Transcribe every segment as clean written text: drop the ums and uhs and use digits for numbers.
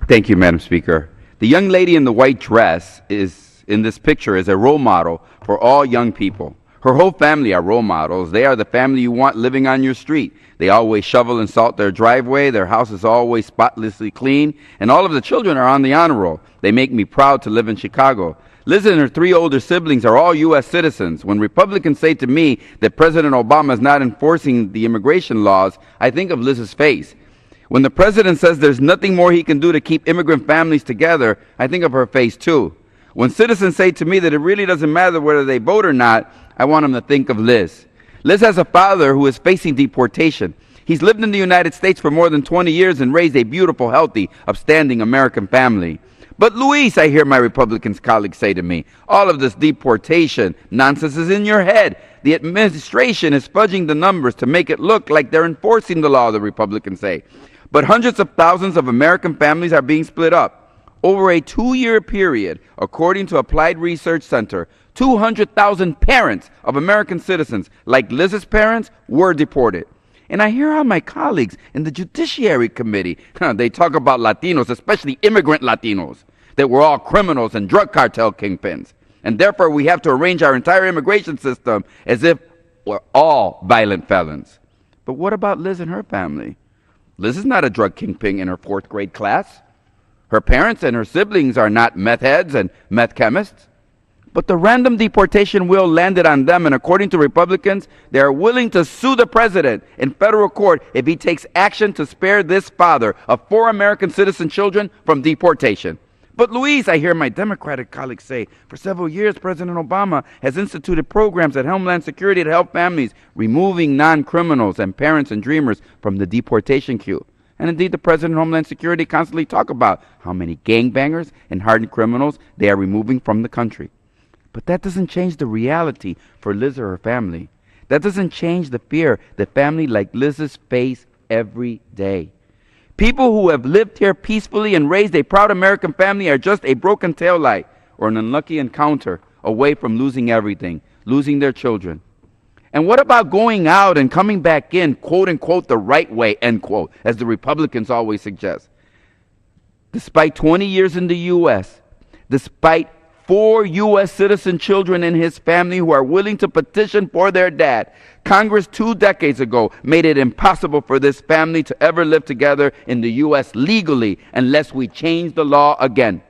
Thank you, Madam Speaker. The young lady in the white dress in this picture is a role model for all young people. Her whole family are role models. They are the family you want living on your street. They always shovel and salt their driveway. Their house is always spotlessly clean. And all of the children are on the honor roll. They make me proud to live in Chicago. Liz and her three older siblings are all U.S. citizens. When Republicans say to me that President Obama is not enforcing the immigration laws, I think of Liz's face. When the president says there's nothing more he can do to keep immigrant families together, I think of her face too. When citizens say to me that it really doesn't matter whether they vote or not, I want them to think of Liz. Liz has a father who is facing deportation. He's lived in the United States for more than 20 years and raised a beautiful, healthy, upstanding American family. But Luis, I hear my Republican colleagues say to me, all of this deportation nonsense is in your head. The administration is fudging the numbers to make it look like they're enforcing the law, the Republicans say. But hundreds of thousands of American families are being split up. Over a 2-year period, according to Applied Research Center, 200,000 parents of American citizens, like Liz's parents, were deported. And I hear how my colleagues in the Judiciary Committee, they talk about Latinos, especially immigrant Latinos, that we're all criminals and drug cartel kingpins. And therefore, we have to arrange our entire immigration system as if we're all violent felons. But what about Liz and her family? Liz is not a drug kingpin in her 4th grade class. Her parents and her siblings are not meth heads and meth chemists. But the random deportation will landed on them, and according to Republicans, they are willing to sue the president in federal court if he takes action to spare this father of 4 American citizen children from deportation. But Luis, I hear my Democratic colleagues say, for several years, President Obama has instituted programs at Homeland Security to help families, removing non-criminals and parents and dreamers from the deportation queue. And indeed, the President of Homeland Security constantly talk about how many gangbangers and hardened criminals they are removing from the country. But that doesn't change the reality for Liz or her family. That doesn't change the fear that family like Liz's face every day. People who have lived here peacefully and raised a proud American family are just a broken taillight or an unlucky encounter away from losing everything, losing their children. And what about going out and coming back in, quote unquote, the right way, end quote, as the Republicans always suggest? Despite 20 years in the U.S., despite 4 U.S. citizen children in his family who are willing to petition for their dad, Congress 2 decades ago made it impossible for this family to ever live together in the U.S. legally unless we change the law again.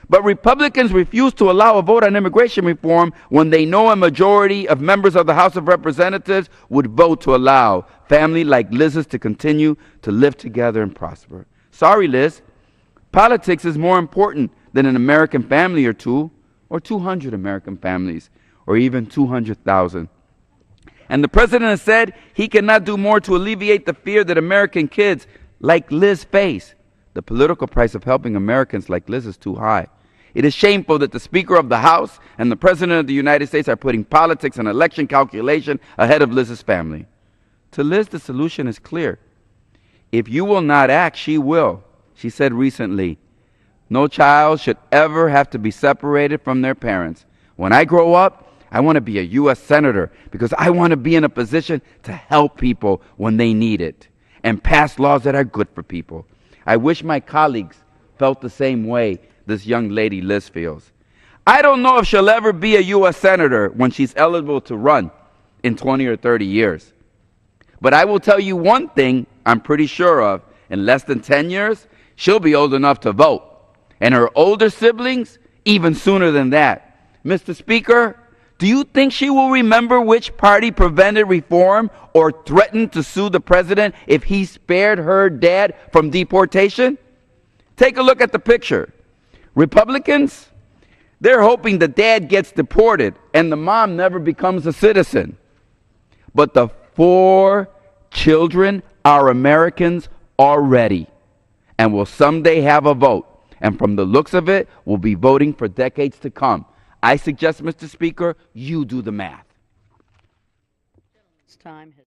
But Republicans refuse to allow a vote on immigration reform when they know a majority of members of the House of Representatives would vote to allow family like Liz's to continue to live together and prosper. Sorry, Liz. Politics is more important than an American family or two, or 200 American families, or even 200,000. And the president has said he cannot do more to alleviate the fear that American kids like Liz face. The political price of helping Americans like Liz is too high. It is shameful that the Speaker of the House and the President of the United States are putting politics and election calculation ahead of Liz's family. To Liz, the solution is clear. If you will not act, she will. She said recently, no child should ever have to be separated from their parents. When I grow up, I want to be a U.S. Senator because I want to be in a position to help people when they need it and pass laws that are good for people. I wish my colleagues felt the same way this young lady Liz feels. I don't know if she'll ever be a U.S. Senator when she's eligible to run in 20 or 30 years. But I will tell you one thing I'm pretty sure of. In less than 10 years, she'll be old enough to vote. And her older siblings, even sooner than that. Mr. Speaker, do you think she will remember which party prevented reform or threatened to sue the president if he spared her dad from deportation? Take a look at the picture. Republicans, they're hoping the dad gets deported and the mom never becomes a citizen. But the 4 children are Americans already and will someday have a vote. And from the looks of it, will be voting for decades to come. I suggest, Mr. Speaker, you do the math. Time has